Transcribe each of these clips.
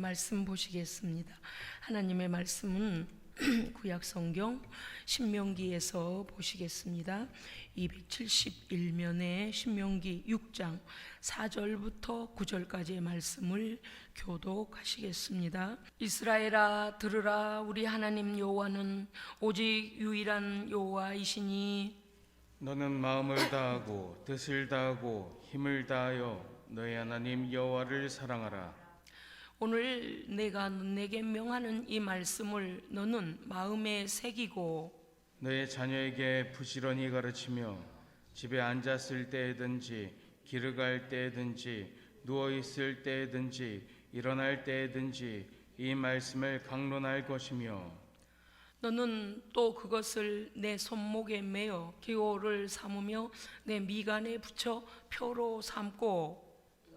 말씀 보시겠습니다. 하나님의 말씀은 구약 성경 신명기에서 보시겠습니다. 271면에 신명기 6장 4절부터 9절까지의 말씀을 교독하시겠습니다. 이스라엘아 들으라, 우리 하나님 여호와는 오직 유일한 여호와이시니 너는 마음을 다하고 뜻을 다하고 힘을 다하여 너의 하나님 여호와를 사랑하라. 오늘 내가 내게 명하는 이 말씀을 너는 마음에 새기고 너의 자녀에게 부지런히 가르치며 집에 앉았을 때에든지 길을 갈 때에든지 누워 있을 때에든지 일어날 때에든지 이 말씀을 강론할 것이며 너는 또 그것을 내 손목에 매어 기호를 삼으며 내 미간에 붙여 표로 삼고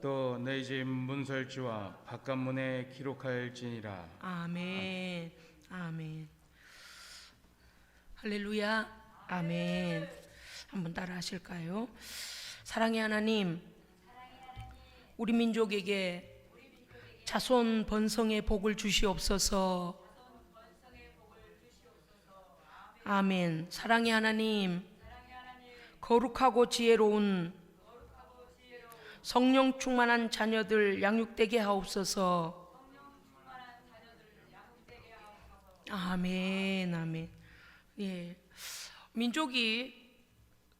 또 너희 집 문설주와 바깥문에 기록할지니라. 아멘. 아멘. 할렐루야. 아멘. 한번 따라 하실까요? 사랑의 하나님, 우리 민족에게 자손 번성의 복을 주시옵소서. 아멘. 사랑의 하나님, 거룩하고 지혜로운 성령 충만한 자녀들 양육되게 하옵소서. 아멘. 아멘. 예. 민족이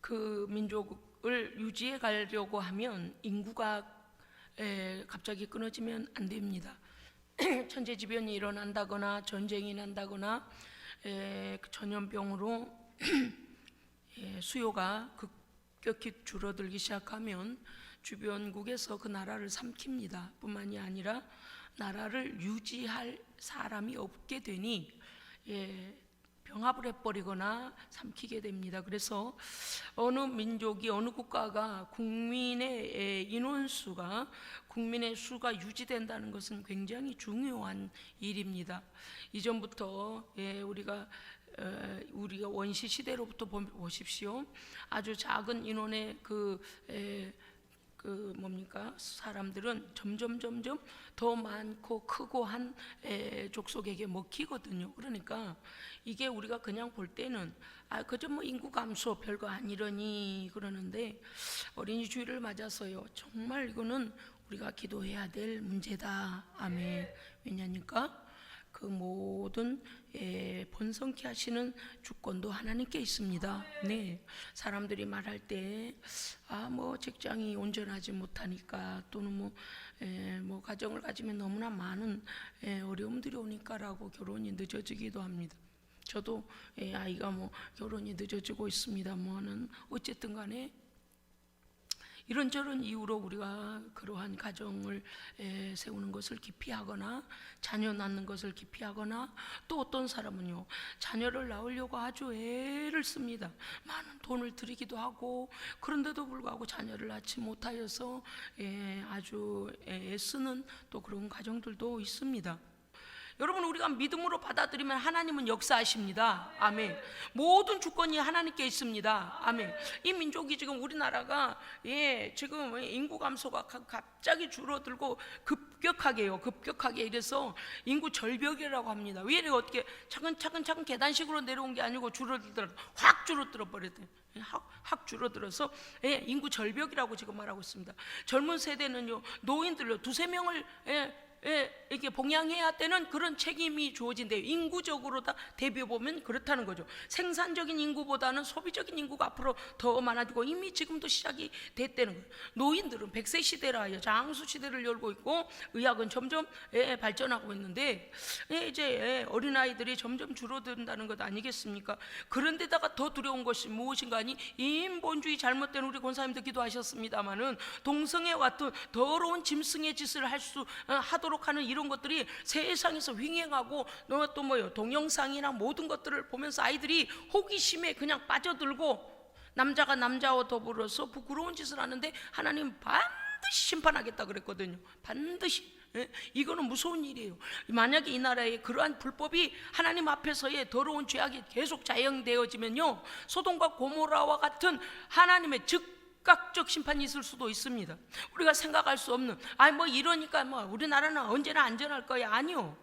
그 민족을 유지해 가려고 하면 인구가 갑자기 끊어지면 안 됩니다. 천재지변이 일어난다거나 전쟁이 난다거나 전염병으로 수요가 급격히 줄어들기 시작하면 주변국에서 그 나라를 삼킵니다. 뿐만이 아니라 나라를 유지할 사람이 없게 되니 병합을 해버리거나 삼키게 됩니다. 그래서 어느 민족이 어느 국가가 국민의 인원수가 국민의 수가 유지된다는 것은 굉장히 중요한 일입니다. 이전부터 우리가 원시 시대로부터 보십시오. 아주 작은 인원의 사람들은 점점 더 많고 크고 한 족속에게 먹히거든요. 그러니까 이게 우리가 그냥 볼 때는 그저 인구 감소 별거 아니러니 그러는데 어린이주의를 맞아서요, 정말 이거는 우리가 기도해야 될 문제다. 아멘. 왜냐니까 그 모든 번성케 하시는 주권도 하나님께 있습니다. 네, 사람들이 말할 때 직장이 온전하지 못하니까 또는 가정을 가지면 너무나 많은 어려움들이 오니까라고 결혼이 늦어지기도 합니다. 저도 아이가 결혼이 늦어지고 있습니다만은 어쨌든 간에 이런저런 이유로 우리가 그러한 가정을 세우는 것을 기피하거나 자녀 낳는 것을 기피하거나, 또 어떤 사람은요, 자녀를 낳으려고 아주 애를 씁니다. 많은 돈을 들이기도 하고 그런데도 불구하고 자녀를 낳지 못하여서 아주 애쓰는 또 그런 가정들도 있습니다. 여러분, 우리가 믿음으로 받아들이면 하나님은 역사하십니다. 아멘. 모든 주권이 하나님께 있습니다. 아멘. 이 민족이 지금 우리나라가 지금 인구 감소가 갑자기 줄어들고 급격하게 이래서 인구 절벽이라고 합니다. 왜 이래? 어떻게 차근차근 계단식으로 내려온 게 아니고 확 줄어들어 버렸대요. 확 줄어들어서 인구 절벽이라고 지금 말하고 있습니다. 젊은 세대는요, 노인들로 두세 명을 이렇게 봉양해야 되는 그런 책임이 주어진대요. 인구적으로 다 대비해보면 그렇다는 거죠. 생산적인 인구보다는 소비적인 인구가 앞으로 더 많아지고 이미 지금도 시작이 됐다는 거예요. 노인들은 100세 시대라 장수 시대를 열고 있고 의학은 점점 발전하고 있는데 이제 어린아이들이 점점 줄어든다는 것 아니겠습니까? 그런데다가 더 두려운 것이 무엇인가 하니, 인본주의 잘못된 우리 권사님도 기도하셨습니다마는 동성애 같은 더러운 짐승의 짓을 하도록 하는 이런 것들이 세상에서 횡행하고, 또 동영상이나 모든 것들을 보면서 아이들이 호기심에 그냥 빠져들고 남자가 남자와 더불어서 부끄러운 짓을 하는데 하나님 반드시 심판하겠다 그랬거든요. 반드시. 이거는 무서운 일이에요. 만약에 이 나라에 그러한 불법이 하나님 앞에서의 더러운 죄악이 계속 자행되어지면요, 소돔과 고모라와 같은 하나님의 즉 즉각적 심판이 있을 수도 있습니다. 우리가 생각할 수 없는, 뭐 이러니까 뭐 우리나라는 언제나 안전할 거야. 아니요.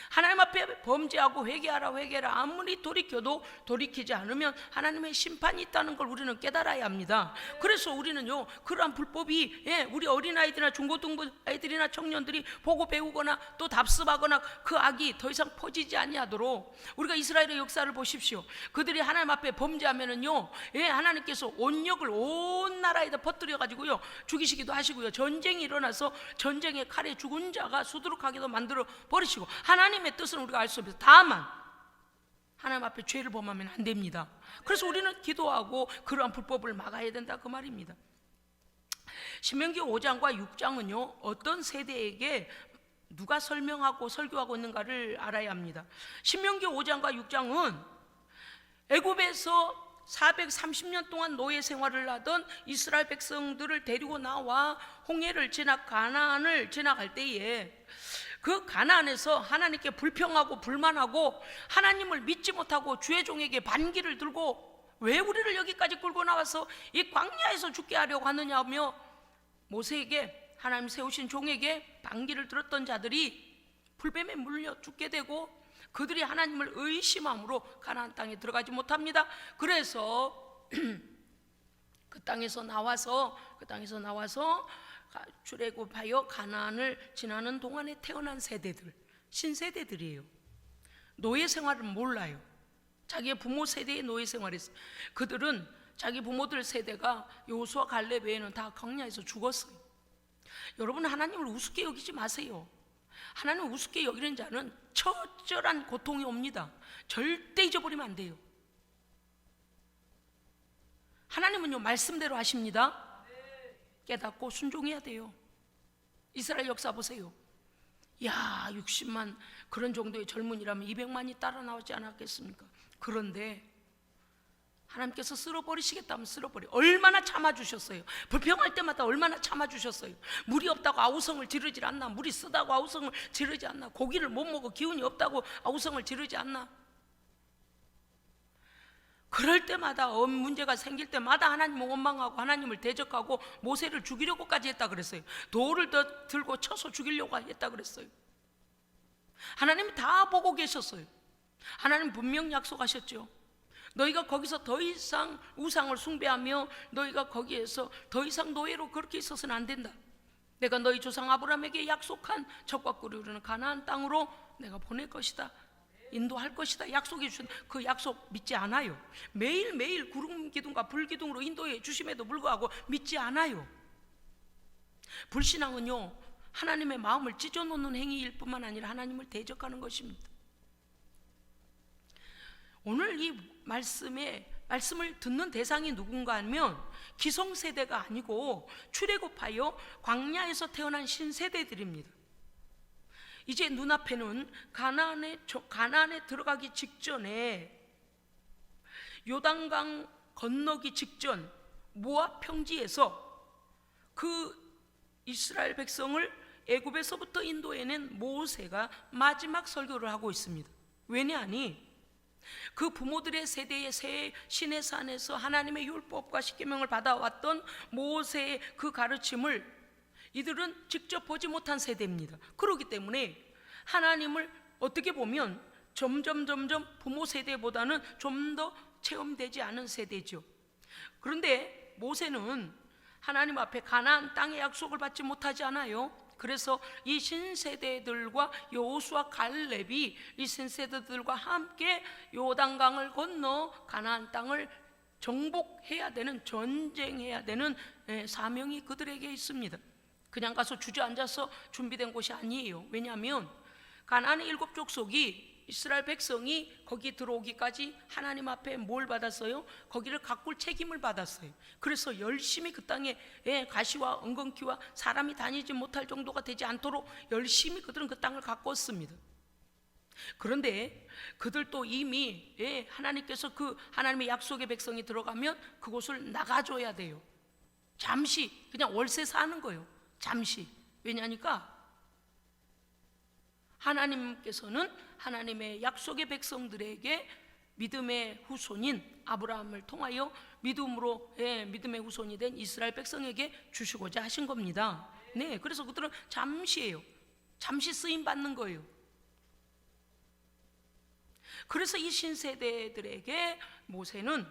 하나님 앞에 범죄하고 회개하라. 아무리 돌이켜도 돌이키지 않으면 하나님의 심판이 있다는 걸 우리는 깨달아야 합니다. 그래서 우리는요, 그러한 불법이 우리 어린아이들이나 중고등부 아이들이나 청년들이 보고 배우거나 또 답습하거나 그 악이 더 이상 퍼지지 아니하도록, 우리가 이스라엘의 역사를 보십시오. 그들이 하나님 앞에 범죄하면은요, 하나님께서 온역을 온 나라에다 퍼뜨려 가지고요 죽이시기도 하시고요, 전쟁이 일어나서 전쟁의 칼에 죽은 자가 수두룩하게도 만들어 버리시고, 하나님의 뜻은 우리가 알 수 없어요. 다만 하나님 앞에 죄를 범하면 안 됩니다. 그래서 우리는 기도하고 그러한 불법을 막아야 된다, 그 말입니다. 신명기 5장과 6장은요 어떤 세대에게 누가 설명하고 설교하고 있는가를 알아야 합니다. 신명기 5장과 6장은 애굽에서 430년 동안 노예 생활을 하던 이스라엘 백성들을 데리고 나와 홍해를 지나 가나안을 지나갈 때에, 그 가나안에서 하나님께 불평하고 불만하고 하나님을 믿지 못하고 주의 종에게 반기를 들고 왜 우리를 여기까지 끌고 나와서 이 광야에서 죽게 하려고 하느냐 하며 모세에게, 하나님 세우신 종에게 반기를 들었던 자들이 불뱀에 물려 죽게 되고, 그들이 하나님을 의심함으로 가나안 땅에 들어가지 못합니다. 그래서 그 땅에서 나와서 출애굽하여 가나안을 지나는 동안에 태어난 세대들, 신세대들이에요. 노예 생활을 몰라요. 자기의 부모 세대의 노예 생활했어요. 그들은 자기 부모들 세대가 여호수아 갈렙 외에는 다 광야에서 죽었어요. 여러분, 하나님을 우습게 여기지 마세요. 하나님을 우습게 여기는 자는 처절한 고통이 옵니다. 절대 잊어버리면 안 돼요. 하나님은요 말씀대로 하십니다. 깨닫고 순종해야 돼요. 이스라엘 역사 보세요. 60만 그런 정도의 젊은이라면 200만이 따라 나오지 않았겠습니까? 그런데 하나님께서 쓸어버리시겠다면 쓸어버려. 얼마나 참아주셨어요. 불평할 때마다 얼마나 참아주셨어요. 물이 없다고 아우성을 지르지 않나? 물이 쓰다고 아우성을 지르지 않나? 고기를 못 먹어 기운이 없다고 아우성을 지르지 않나? 그럴 때마다 문제가 생길 때마다 하나님을 원망하고 하나님을 대적하고 모세를 죽이려고까지 했다 그랬어요. 돌을 더 들고 쳐서 죽이려고 했다 그랬어요. 하나님이 다 보고 계셨어요. 하나님 분명 약속하셨죠. 너희가 거기서 더 이상 우상을 숭배하며 너희가 거기에서 더 이상 노예로 그렇게 있어서는 안 된다. 내가 너희 조상 아브라함에게 약속한 적과 꿀이 흐르는 가나안 땅으로 내가 보낼 것이다, 인도할 것이다 약속해 주신 그 약속 믿지 않아요. 매일매일 구름 기둥과 불 기둥으로 인도해 주심에도 불구하고 믿지 않아요. 불신앙은요 하나님의 마음을 찢어놓는 행위일 뿐만 아니라 하나님을 대적하는 것입니다. 오늘 이 말씀을 듣는 대상이 누군가 하면 기성세대가 아니고 출애굽하여 광야에서 태어난 신세대들입니다. 이제 눈앞에는 가나안에 들어가기 직전에, 요단강 건너기 직전 모압 평지에서 그 이스라엘 백성을 애굽에서부터 인도해낸 모세가 마지막 설교를 하고 있습니다. 왜냐하니 그 부모들의 세대의 새 시내산에서 하나님의 율법과 십계명을 받아왔던 모세의 그 가르침을 이들은 직접 보지 못한 세대입니다. 그렇기 때문에 하나님을 어떻게 보면 점점 부모 세대보다는 좀 더 체험되지 않은 세대죠. 그런데 모세는 하나님 앞에 가나안 땅의 약속을 받지 못하지 않아요. 그래서 이 신세대들과 여호수아 갈렙이 이 신세대들과 함께 요단강을 건너 가나안 땅을 정복해야 되는, 전쟁해야 되는 사명이 그들에게 있습니다. 그냥 가서 주저앉아서 준비된 곳이 아니에요. 왜냐하면 가나안의 7 족속이, 이스라엘 백성이 거기 들어오기까지 하나님 앞에 뭘 받았어요? 거기를 가꿀 책임을 받았어요. 그래서 열심히 그 땅에 가시와 엉겅퀴와 사람이 다니지 못할 정도가 되지 않도록 열심히 그들은 그 땅을 가꿨습니다. 그런데 그들도 이미 하나님께서 그 하나님의 약속의 백성이 들어가면 그곳을 나가줘야 돼요. 잠시 그냥 월세 사는 거예요. 잠시. 왜냐니까 하나님께서는 하나님의 약속의 백성들에게 믿음의 후손인 아브라함을 통하여 믿음으로 믿음의 후손이 된 이스라엘 백성에게 주시고자 하신 겁니다. 네, 그래서 그들은 잠시예요. 잠시 쓰임 받는 거예요. 그래서 이 신세대들에게 모세는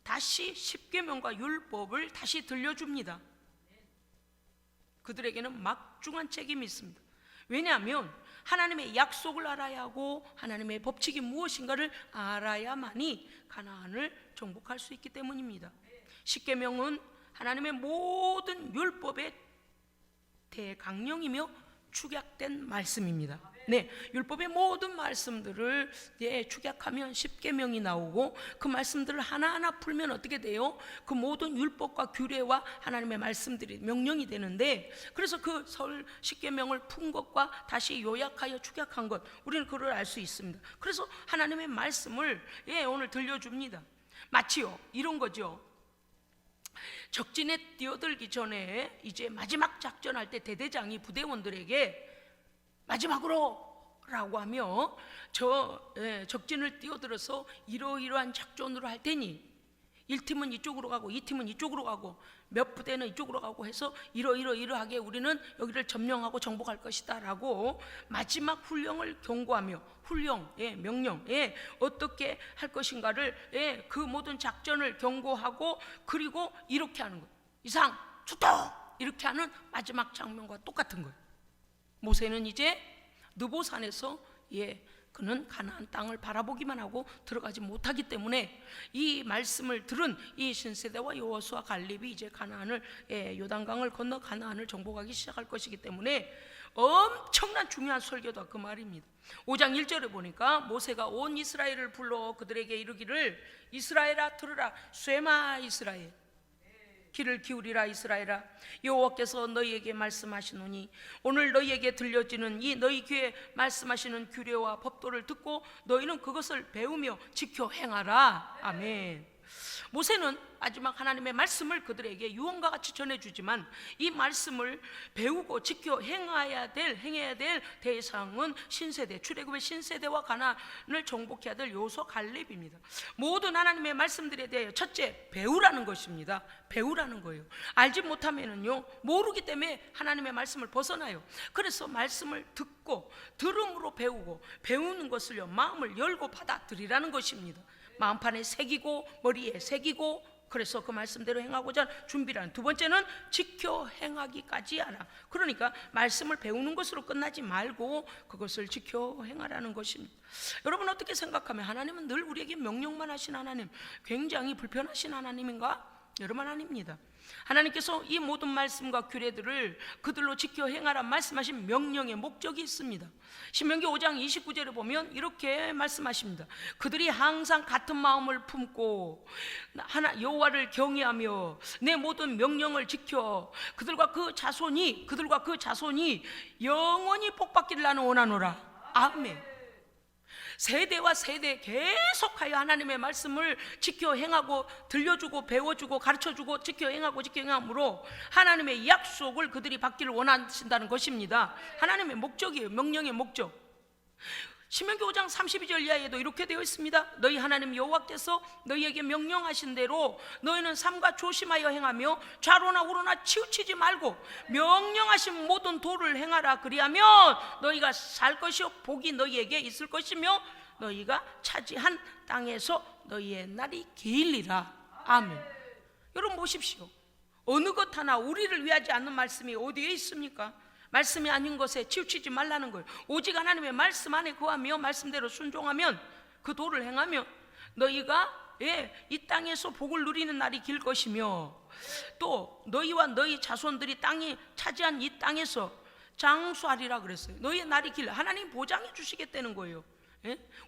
다시 십계명과 율법을 다시 들려줍니다. 그들에게는 막중한 책임이 있습니다. 왜냐하면 하나님의 약속을 알아야 하고 하나님의 법칙이 무엇인가를 알아야만이 가나안을 정복할 수 있기 때문입니다. 십계명은 하나님의 모든 율법의 대강령이며 축약된 말씀입니다. 네, 율법의 모든 말씀들을 축약하면 십계명이 나오고 그 말씀들을 하나하나 풀면 어떻게 돼요? 그 모든 율법과 규례와 하나님의 말씀들이 명령이 되는데, 그래서 그 십계명을 푼 것과 다시 요약하여 축약한 것, 우리는 그걸 알 수 있습니다. 그래서 하나님의 말씀을 오늘 들려줍니다. 마치요 이런 거죠. 적진에 뛰어들기 전에 이제 마지막 작전할 때 대대장이 부대원들에게 마지막으로 라고 하며 적진을 뛰어들어서 이러이러한 작전으로 할 테니 1팀은 이쪽으로 가고 2팀은 이쪽으로 가고 몇 부대는 이쪽으로 가고 해서 이러이러하게 우리는 여기를 점령하고 정복할 것이다 라고 마지막 훈령을 경고하며 명령 어떻게 할 것인가를 그 모든 작전을 경고하고, 그리고 이렇게 하는 거예요. 이상 출동 이렇게 하는 마지막 장면과 똑같은 거예요. 모세는 이제 느보산에서 그는 가나안 땅을 바라보기만 하고 들어가지 못하기 때문에 이 말씀을 들은 이 신세대와 여호수아 갈렙이 이제 가나안을 요단강을 건너 가나안을 정복하기 시작할 것이기 때문에 엄청난 중요한 설교다 그 말입니다. 5장 1절에 보니까 모세가 온 이스라엘을 불러 그들에게 이르기를 이스라엘아 들으라, 쇠마 이스라엘, 귀를 기울이라 이스라엘아, 여호와께서 너희에게 말씀하시노니 오늘 너희에게 들려지는 이 너희 귀에 말씀하시는 규례와 법도를 듣고 너희는 그것을 배우며 지켜 행하라. 아멘. 모세는 마지막 하나님의 말씀을 그들에게 유언과 같이 전해주지만 이 말씀을 배우고 지켜 행해야 될 대상은 신세대, 출애굽의 신세대와 가나안을 정복해야 될 여호수아 갈렙입니다. 모든 하나님의 말씀들에 대해 첫째 배우라는 것입니다. 배우라는 거예요. 알지 못하면은요, 모르기 때문에 하나님의 말씀을 벗어나요. 그래서 말씀을 듣고 들음으로 배우고, 배우는 것을요 마음을 열고 받아들이라는 것입니다. 마음판에 새기고 머리에 새기고, 그래서 그 말씀대로 행하고자 준비라는. 두 번째는 지켜 행하기까지 하라. 그러니까 말씀을 배우는 것으로 끝나지 말고 그것을 지켜 행하라는 것입니다. 여러분 어떻게 생각하면 하나님은 늘 우리에게 명령만 하신 하나님, 굉장히 불편하신 하나님인가? 여러분 아닙니다. 하나님께서 이 모든 말씀과 규례들을 그들로 지켜 행하라 말씀하신 명령의 목적이 있습니다. 신명기 5장 29절에 보면 이렇게 말씀하십니다. 그들이 항상 같은 마음을 품고 여호와를 경외하며 내 모든 명령을 지켜 그들과 그 자손이 영원히 복받기를 나는 원하노라. 아멘. 세대와 세대 계속하여 하나님의 말씀을 지켜 행하고 들려주고 배워주고 가르쳐주고 지켜 행함으로 하나님의 약속을 그들이 받기를 원하신다는 것입니다. 하나님의 목적이에요. 명령의 목적. 신명기 5장 32절 이하에도 이렇게 되어 있습니다. 너희 하나님 여호와께서 너희에게 명령하신 대로 너희는 삼가 조심하여 행하며 좌로나 우로나 치우치지 말고 명령하신 모든 도를 행하라. 그리하면 너희가 살 것이요 복이 너희에게 있을 것이며 너희가 차지한 땅에서 너희의 날이 길리라. 아멘. 여러분 보십시오. 어느 것 하나 우리를 위하지 않는 말씀이 어디에 있습니까? 말씀이 아닌 것에 치우치지 말라는 거예요. 오직 하나님의 말씀 안에 거하며 말씀대로 순종하면, 그 도를 행하면 너희가 이 땅에서 복을 누리는 날이 길 것이며, 또 너희와 너희 자손들이 땅이 차지한 이 땅에서 장수하리라 그랬어요. 너희의 날이 길, 하나님 보장해 주시겠다는 거예요.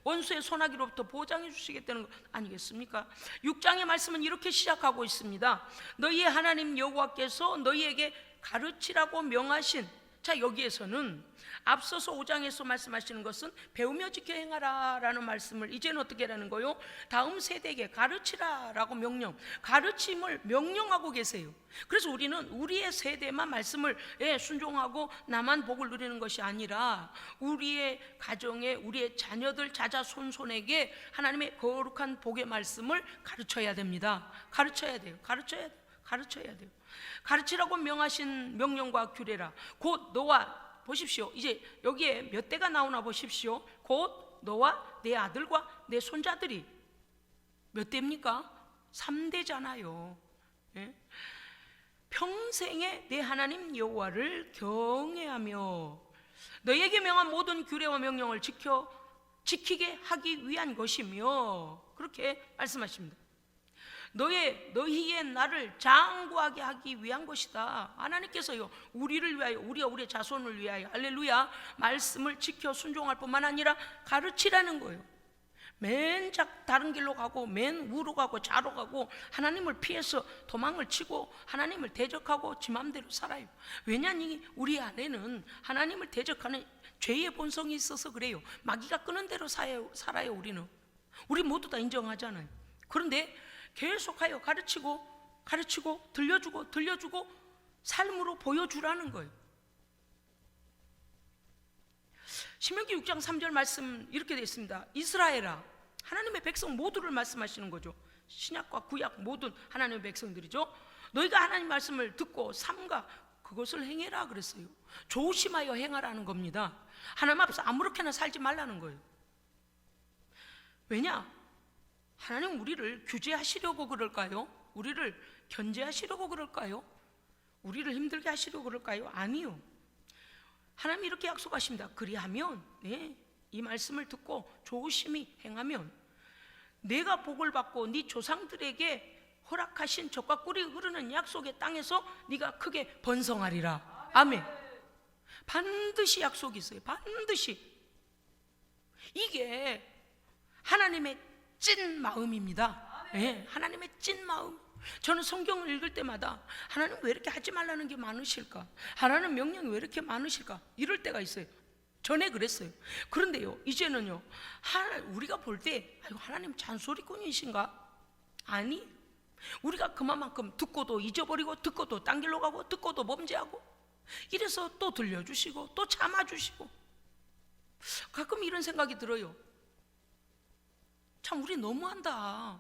원수의 손아귀로부터 보장해 주시겠다는 것 아니겠습니까? 6장의 말씀은 이렇게 시작하고 있습니다. 너희의 하나님 여호와께서 너희에게 가르치라고 명하신 자, 여기에서는 앞서서 5장에서 말씀하시는 것은 배우며 지켜 행하라 라는 말씀을 이제는 어떻게 하라는 거요? 다음 세대에게 가르치라 라고 가르침을 명령하고 계세요. 그래서 우리는 우리의 세대만 말씀을 순종하고 나만 복을 누리는 것이 아니라 우리의 가정에 우리의 자녀들 자자손손에게 하나님의 거룩한 복의 말씀을 가르쳐야 됩니다. 가르쳐야 돼요. 가르치라고 명하신 명령과 규례라. 곧 너와, 보십시오, 이제 여기에 몇 대가 나오나 보십시오. 곧 너와 내 아들과 내 손자들이 몇 대입니까? 3대잖아요. 예? 평생에 내 하나님 여호와를 경외하며 너에게 명한 모든 규례와 명령을 지키게 하기 위한 것이며, 그렇게 말씀하십니다. 너희의 나를 장구하게 하기 위한 것이다. 하나님께서요, 우리를 위하여, 우리의 자손을 위하여, 할렐루야, 말씀을 지켜 순종할 뿐만 아니라 가르치라는 거예요. 맨 다른 길로 가고 맨 우로 가고 좌로 가고 하나님을 피해서 도망을 치고 하나님을 대적하고 지 맘대로 살아요. 왜냐하니 우리 안에는 하나님을 대적하는 죄의 본성이 있어서 그래요. 마귀가 끄는 대로 살아요. 우리 모두 다 인정하잖아요. 그런데 계속하여 가르치고 들려주고 삶으로 보여주라는 거예요. 신명기 6장 3절 말씀 이렇게 되어 있습니다. 이스라엘아, 하나님의 백성 모두를 말씀하시는 거죠. 신약과 구약 모든 하나님의 백성들이죠. 너희가 하나님 말씀을 듣고 삼가 그것을 행해라 그랬어요. 조심하여 행하라는 겁니다. 하나님 앞에서 아무렇게나 살지 말라는 거예요. 왜냐? 하나님 우리를 규제하시려고 그럴까요? 우리를 견제하시려고 그럴까요? 우리를 힘들게 하시려고 그럴까요? 아니요. 하나님이 이렇게 약속하십니다. 그리하면, 이 말씀을 듣고 조심히 행하면 내가 복을 받고 네 조상들에게 허락하신 젖과 꿀이 흐르는 약속의 땅에서 네가 크게 번성하리라. 아멘. 반드시 약속이 있어요. 반드시. 이게 하나님의 찐 마음입니다. 하나님의 찐 마음. 저는 성경을 읽을 때마다 하나님 왜 이렇게 하지 말라는 게 많으실까? 하나님 명령이 왜 이렇게 많으실까? 이럴 때가 있어요. 전에 그랬어요. 그런데요, 이제는요, 우리가 볼 때 하나님 잔소리꾼이신가? 아니, 우리가 그만큼 듣고도 잊어버리고 듣고도 딴 길로 가고 듣고도 범죄하고 이래서 또 들려주시고 또 참아주시고. 가끔 이런 생각이 들어요. 참 우리 너무한다.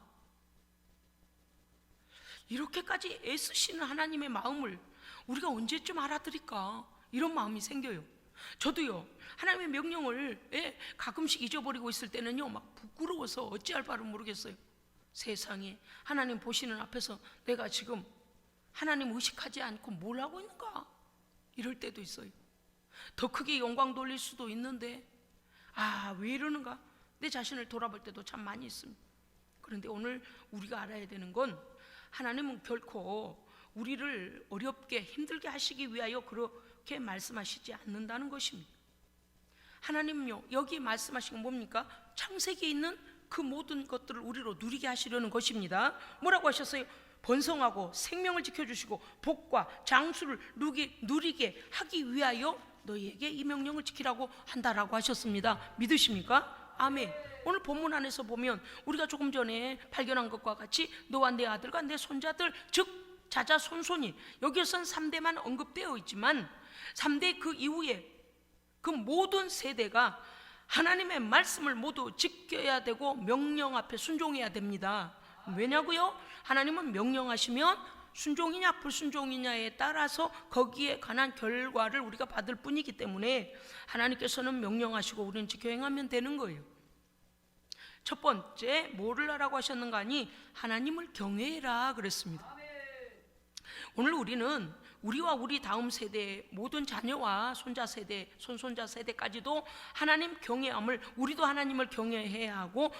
이렇게까지 애쓰시는 하나님의 마음을 우리가 언제쯤 알아들을까? 이런 마음이 생겨요. 저도요, 하나님의 명령을 가끔씩 잊어버리고 있을 때는요, 막 부끄러워서 어찌할 바를 모르겠어요. 세상에 하나님 보시는 앞에서 내가 지금 하나님 의식하지 않고 뭘 하고 있는가? 이럴 때도 있어요. 더 크게 영광 돌릴 수도 있는데 왜 이러는가? 내 자신을 돌아볼 때도 참 많이 있습니다. 그런데 오늘 우리가 알아야 되는 건 하나님은 결코 우리를 어렵게 힘들게 하시기 위하여 그렇게 말씀하시지 않는다는 것입니다. 하나님은요, 여기 말씀하신 건 뭡니까? 창세기에 있는 그 모든 것들을 우리로 누리게 하시려는 것입니다. 뭐라고 하셨어요? 번성하고 생명을 지켜주시고 복과 장수를 누리게 하기 위하여 너희에게 이 명령을 지키라고 한다라고 하셨습니다. 믿으십니까? 아멘. 오늘 본문 안에서 보면 우리가 조금 전에 발견한 것과 같이 너와 내 아들과 내 손자들, 즉 자자 손손이, 여기에선 3대만 언급되어 있지만 3대 그 이후에 그 모든 세대가 하나님의 말씀을 모두 지켜야 되고 명령 앞에 순종해야 됩니다. 왜냐고요? 하나님은 명령하시면 순종이냐 불순종이냐에 따라서 거기에 관한 결과를 우리가 받을 뿐이기 때문에 하나님께서는 명령하시고 우리는 지켜 행하면 되는 거예요. 첫 번째, 뭐를 하라고 하셨는가 하니 하나님을 경외해라 그랬습니다. 오늘 우리는 우리와 우리 다음 세대 모든 자녀와 손자 세대, 손손자 세대까지도 하나님 경외함을, 우리도 하나님을 경외해야 하고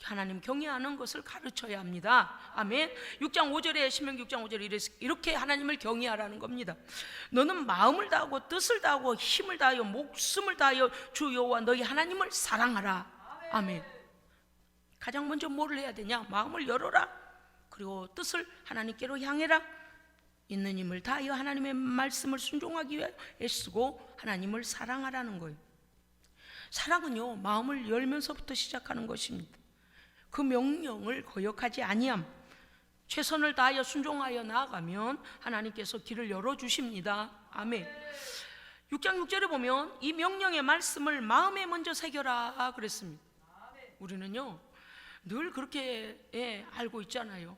하나님 경외하는 것을 가르쳐야 합니다. 아멘. 6장 5절에 신명기 6장 5절에 이렇게 하나님을 경외하라는 겁니다. 너는 마음을 다하고 뜻을 다하고 힘을 다하여 목숨을 다하여 주 여호와 너희 하나님을 사랑하라. 아멘. 가장 먼저 뭐를 해야 되냐? 마음을 열어라. 그리고 뜻을 하나님께로 향해라. 있는 힘을 다하여 하나님의 말씀을 순종하기 위해 애쓰고 하나님을 사랑하라는 거예요. 사랑은요, 마음을 열면서부터 시작하는 것입니다. 그 명령을 거역하지 아니함, 최선을 다하여 순종하여 나아가면 하나님께서 길을 열어주십니다. 아멘. 6장 6절에 보면 이 명령의 말씀을 마음에 먼저 새겨라 그랬습니다. 우리는요 늘 그렇게 알고 있잖아요.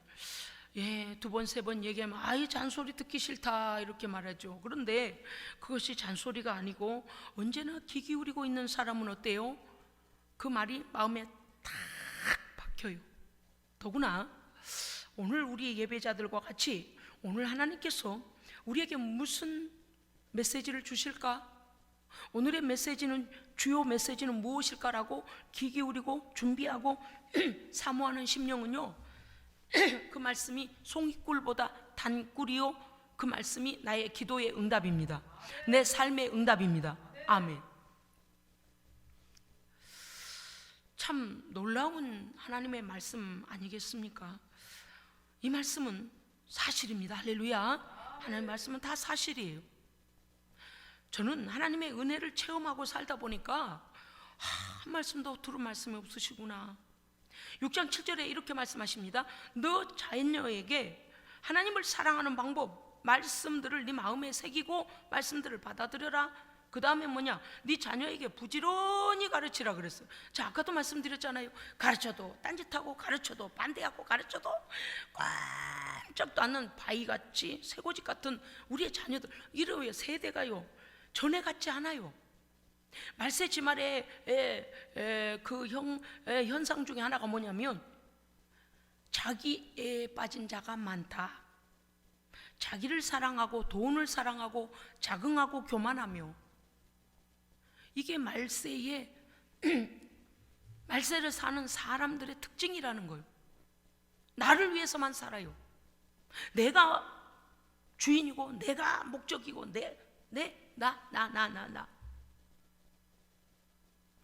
두 번, 세 번 얘기하면 아이 잔소리 듣기 싫다 이렇게 말하죠. 그런데 그것이 잔소리가 아니고 언제나 귀 기울이고 있는 사람은 어때요? 그 말이 마음에 탁 박혀요. 더구나 오늘 우리 예배자들과 같이 오늘 하나님께서 우리에게 무슨 메시지를 주실까? 오늘의 메시지는, 주요 메시지는 무엇일까라고 귀 기울이고 준비하고 사모하는 심령은요, 그 말씀이 송이꿀보다 단 꿀이요, 그 말씀이 나의 기도의 응답입니다. 내 삶의 응답입니다. 아멘. 참 놀라운 하나님의 말씀 아니겠습니까? 이 말씀은 사실입니다. 할렐루야. 하나님의 말씀은 다 사실이에요. 저는 하나님의 은혜를 체험하고 살다 보니까 한 말씀도 들은 말씀이 없으시구나. 6장 7절에 이렇게 말씀하십니다. 너 자녀에게 하나님을 사랑하는 방법, 말씀들을 네 마음에 새기고 말씀들을 받아들여라. 그 다음에 뭐냐? 네 자녀에게 부지런히 가르치라 그랬어요. 자, 아까도 말씀드렸잖아요. 가르쳐도 딴짓하고 가르쳐도 반대하고 가르쳐도 꼼짝도 않는 바위같이 쇠고집 같은 우리의 자녀들, 이러한 세대가요 전에 같지 않아요. 말세지 말의 그 현상 중에 하나가 뭐냐면 자기에 빠진 자가 많다. 자기를 사랑하고 돈을 사랑하고 자긍하고 교만하며, 이게 말세를 사는 사람들의 특징이라는 거예요. 나를 위해서만 살아요. 내가 주인이고 내가 목적이고 나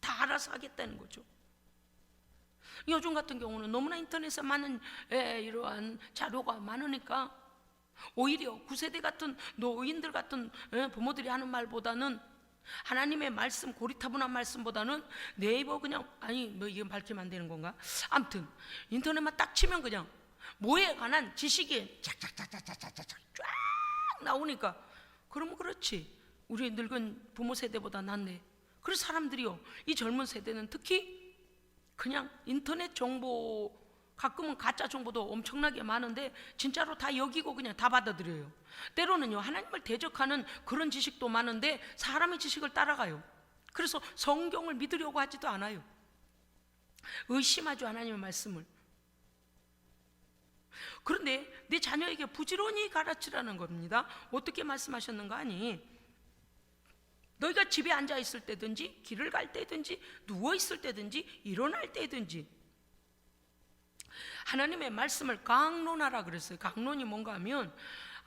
다 알아서 하겠다는 거죠. 요즘 같은 경우는 너무나 인터넷에 많은 이러한 자료가 많으니까 오히려 9세대 같은 노인들 같은 부모들이 하는 말보다는, 하나님의 말씀, 고리타분한 말씀보다는 네이버 그냥, 아니 뭐 이건 밝히면 안 되는 건가? 아무튼 인터넷만 딱 치면 그냥 뭐에 관한 지식이 쫙 나오니까, 그러면 그렇지, 우리 늙은 부모 세대보다 낫네. 그래서 사람들이요, 이 젊은 세대는 특히 그냥 인터넷 정보, 가끔은 가짜 정보도 엄청나게 많은데 진짜로 다 여기고 그냥 다 받아들여요. 때로는요 하나님을 대적하는 그런 지식도 많은데 사람의 지식을 따라가요. 그래서 성경을 믿으려고 하지도 않아요. 의심하죠, 하나님의 말씀을. 그런데 내 자녀에게 부지런히 가르치라는 겁니다. 어떻게 말씀하셨는가 하니, 너희가 집에 앉아 있을 때든지 길을 갈 때든지 누워 있을 때든지 일어날 때든지 하나님의 말씀을 강론하라 그랬어요. 강론이 뭔가 하면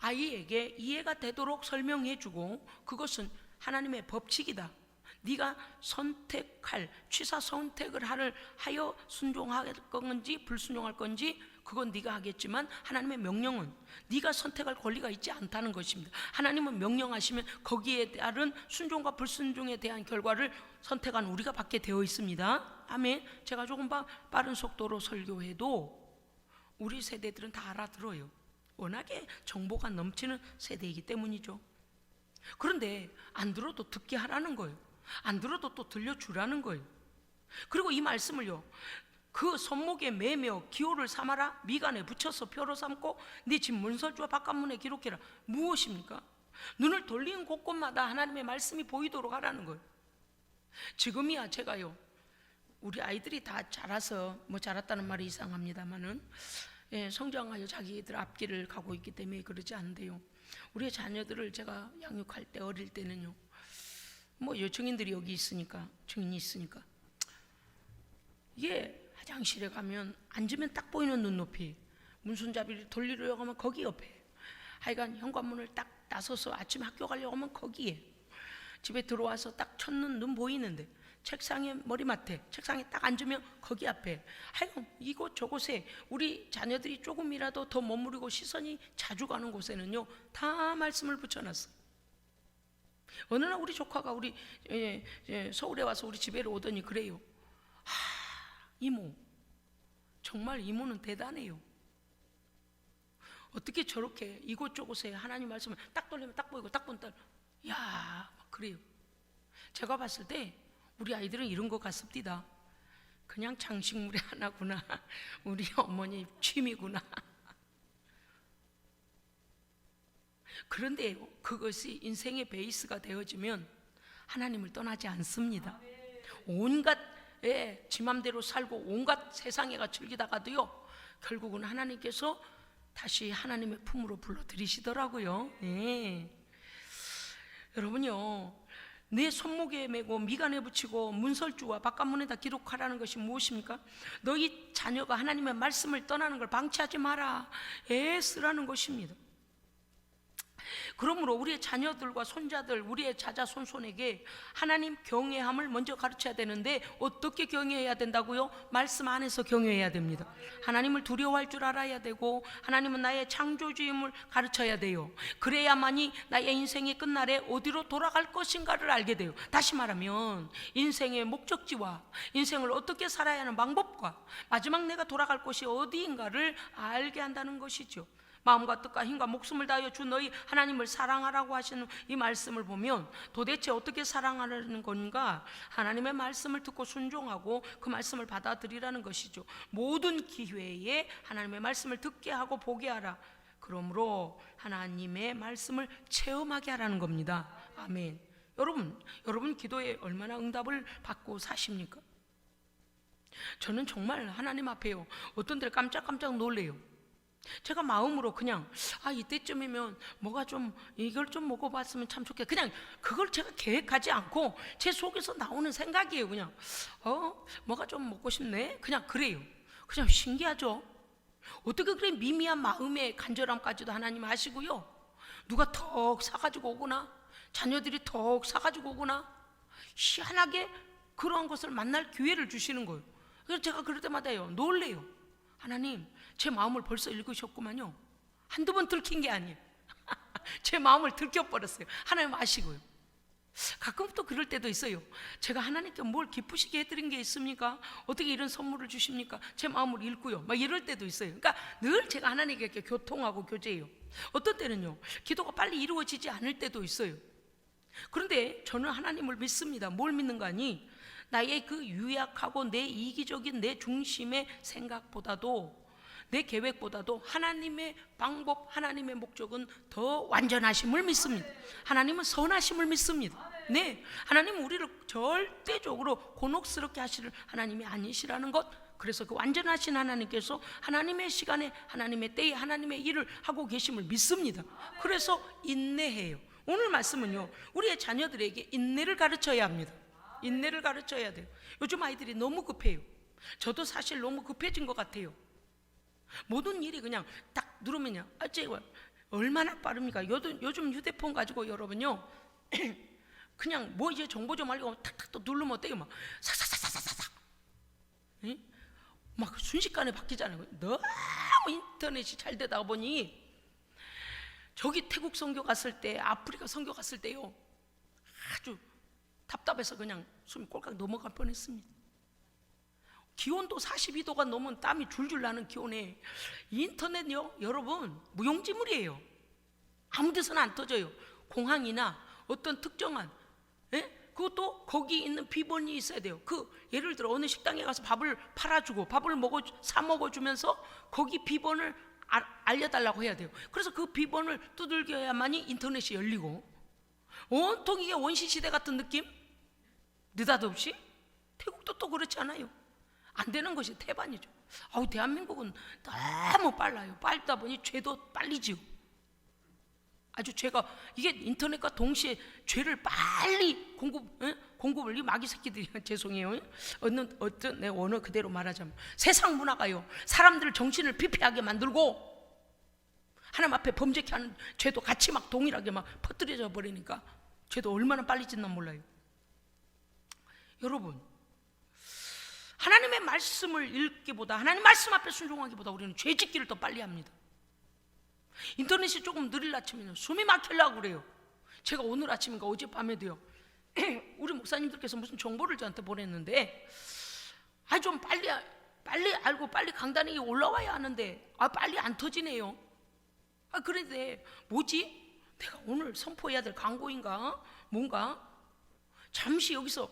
아이에게 이해가 되도록 설명해주고, 그것은 하나님의 법칙이다. 네가 선택할, 취사 선택을 하여 순종할 건지 불순종할 건지 그건 네가 하겠지만, 하나님의 명령은 네가 선택할 권리가 있지 않다는 것입니다. 하나님은 명령하시면 거기에 따른 순종과 불순종에 대한 결과를 선택한 우리가 받게 되어 있습니다. 아멘. 제가 조금 빠른 속도로 설교해도 우리 세대들은 다 알아들어요. 워낙에 정보가 넘치는 세대이기 때문이죠. 그런데 안 들어도 듣게 하라는 거예요. 안 들어도 또 들려주라는 거예요. 그리고 이 말씀을요, 그 손목에 매며 기호를 삼아라. 미간에 붙여서 표로 삼고 네 집 문설주와 바깥문에 기록해라. 무엇입니까? 눈을 돌리는 곳곳마다 하나님의 말씀이 보이도록 하라는 거예요. 지금이야 제가요, 우리 아이들이 다 자라서, 뭐 자랐다는 말이 이상합니다만은 성장하여 자기들 앞길을 가고 있기 때문에 그러지 않은데요, 우리의 자녀들을 제가 양육할 때, 어릴 때는요, 뭐 증인들이 여기 있으니까, 증인이 있으니까, 이게 화장실에 가면 앉으면 딱 보이는 눈높이, 문손잡이를 돌리려고 하면 거기 옆에, 하여간 현관문을 딱 나서서 아침에 학교 가려고 하면 거기에, 집에 들어와서 딱 첫눈 눈 보이는데 책상에 머리맡에 책상에 딱 앉으면 거기 앞에 하여간 이곳 저곳에 우리 자녀들이 조금이라도 더 머무르고 시선이 자주 가는 곳에는요 다 말씀을 붙여놨어. 어느 날 우리 조카가 우리 서울에 와서 우리 집에 오더니 그래요. 이모, 정말 이모는 대단해요. 어떻게 저렇게 이곳저곳에 하나님 말씀을 딱 돌리면 딱 보이고 딱 본다. 야, 막 그래요. 제가 봤을 때 우리 아이들은 이런 것 같습니다. 그냥 장식물의 하나구나. 우리 어머니 취미구나. 그런데 그것이 인생의 베이스가 되어지면 하나님을 떠나지 않습니다. 온갖 지 맘대로 살고 온갖 세상에가 즐기다가도요 결국은 하나님께서 다시 하나님의 품으로 불러들이시더라고요. 여러분요, 내 손목에 메고 미간에 붙이고 문설주와 바깥문에다 기록하라는 것이 무엇입니까? 너희 자녀가 하나님의 말씀을 떠나는 걸 방치하지 마라, 애쓰라는 것입니다. 그러므로 우리의 자녀들과 손자들, 우리의 자자손손에게 하나님 경외함을 먼저 가르쳐야 되는데 어떻게 경외해야 된다고요? 말씀 안에서 경외해야 됩니다. 하나님을 두려워할 줄 알아야 되고 하나님은 나의 창조주임을 가르쳐야 돼요. 그래야만이 나의 인생의 끝날에 어디로 돌아갈 것인가를 알게 돼요. 다시 말하면 인생의 목적지와 인생을 어떻게 살아야 하는 방법과 마지막 내가 돌아갈 곳이 어디인가를 알게 한다는 것이죠. 마음과 뜻과 힘과 목숨을 다하여 주 너희 하나님을 사랑하라고 하시는 이 말씀을 보면 도대체 어떻게 사랑하라는 건가? 하나님의 말씀을 듣고 순종하고 그 말씀을 받아들이라는 것이죠. 모든 기회에 하나님의 말씀을 듣게 하고 보게 하라. 그러므로 하나님의 말씀을 체험하게 하라는 겁니다. 아멘. 여러분 기도에 얼마나 응답을 받고 사십니까? 저는 정말 하나님 앞에요 어떤 데를 깜짝깜짝 놀래요. 제가 마음으로 그냥 이때쯤이면 뭐가 좀 이걸 좀 먹어봤으면 참 좋겠다, 그냥 그걸 제가 계획하지 않고 제 속에서 나오는 생각이에요. 그냥 뭐가 좀 먹고 싶네, 그냥 그래요. 그냥 신기하죠. 어떻게 그래 미미한 마음의 간절함까지도 하나님 아시고요, 누가 턱 사가지고 오거나 자녀들이 턱 사가지고 오거나 희한하게 그러한 것을 만날 기회를 주시는 거예요. 그래서 제가 그럴 때마다요 놀래요. 하나님, 제 마음을 벌써 읽으셨구만요. 한두 번 들킨 게 아니에요. 제 마음을 들켜버렸어요. 하나님 아시고요. 가끔 또 그럴 때도 있어요. 제가 하나님께 뭘 기쁘시게 해드린 게 있습니까? 어떻게 이런 선물을 주십니까? 제 마음을 읽고요 막 이럴 때도 있어요. 그러니까 늘 제가 하나님께 이렇게 교통하고 교제해요. 어떤 때는요 기도가 빨리 이루어지지 않을 때도 있어요. 그런데 저는 하나님을 믿습니다. 뭘 믿는가 하니 나의 그 유약하고 내 이기적인 내 중심의 생각보다도 내 계획보다도 하나님의 방법, 하나님의 목적은 더 완전하심을 믿습니다. 하나님은 선하심을 믿습니다. 네, 하나님은 우리를 절대적으로 곤혹스럽게 하실 하나님이 아니시라는 것. 그래서 그 완전하신 하나님께서 하나님의 시간에 하나님의 때에 하나님의 일을 하고 계심을 믿습니다. 그래서 인내해요. 오늘 말씀은요 우리의 자녀들에게 인내를 가르쳐야 합니다. 인내를 가르쳐야 돼요. 요즘 아이들이 너무 급해요. 저도 사실 너무 급해진 것 같아요. 모든 일이 그냥 딱 누르면요 얼마나 빠릅니까? 요즘 휴대폰 가지고 여러분요 그냥 뭐 이제 정보 좀 알고 탁탁 또 누르면 어때요? 막 삭삭삭삭삭삭 막 순식간에 바뀌잖아요. 너무 인터넷이 잘 되다 보니 저기 태국 선교 갔을 때, 아프리카 선교 갔을 때요 아주 답답해서 그냥 숨이 꼴깍 넘어갈 뻔했습니다. 기온도 42도가 넘은 땀이 줄줄 나는 기온에 인터넷요 여러분 무용지물이에요. 아무 데서나 안 터져요. 공항이나 어떤 특정한 그것도 거기 있는 비번이 있어야 돼요. 예를 들어 어느 식당에 가서 밥을 팔아주고 밥을 사 먹어주면서 거기 비번을 알려달라고 해야 돼요. 그래서 그 비번을 두들겨야만이 인터넷이 열리고, 온통 이게 원시시대 같은 느낌? 느닷없이? 태국도 또 그렇지 않아요? 안 되는 것이 태반이죠. 대한민국은 너무 빨라요. 빨다 보니 죄도 빨리지요. 아주 죄가 이게 인터넷과 동시에 죄를 빨리 공급을 이 마귀 새끼들이 죄송해요. 어떤 내 언어 그대로 말하자면 세상 문화가요 사람들 정신을 피폐하게 만들고 하나님 앞에 범죄케 하는 죄도 같이 막 동일하게 막 퍼뜨려져 버리니까 죄도 얼마나 빨리 짓나 몰라요. 여러분, 하나님의 말씀을 읽기보다, 하나님 말씀 앞에 순종하기보다 우리는 죄 짓기를 더 빨리 합니다. 인터넷이 조금 느릴 아침에는 숨이 막히려고 그래요. 제가 오늘 아침인가 어젯밤에도요, 우리 목사님들께서 무슨 정보를 저한테 보냈는데, 좀 빨리 알고 빨리 강단에 올라와야 하는데 빨리 안 터지네요. 그런데 뭐지? 내가 오늘 선포해야 될 광고인가? 뭔가? 잠시 여기서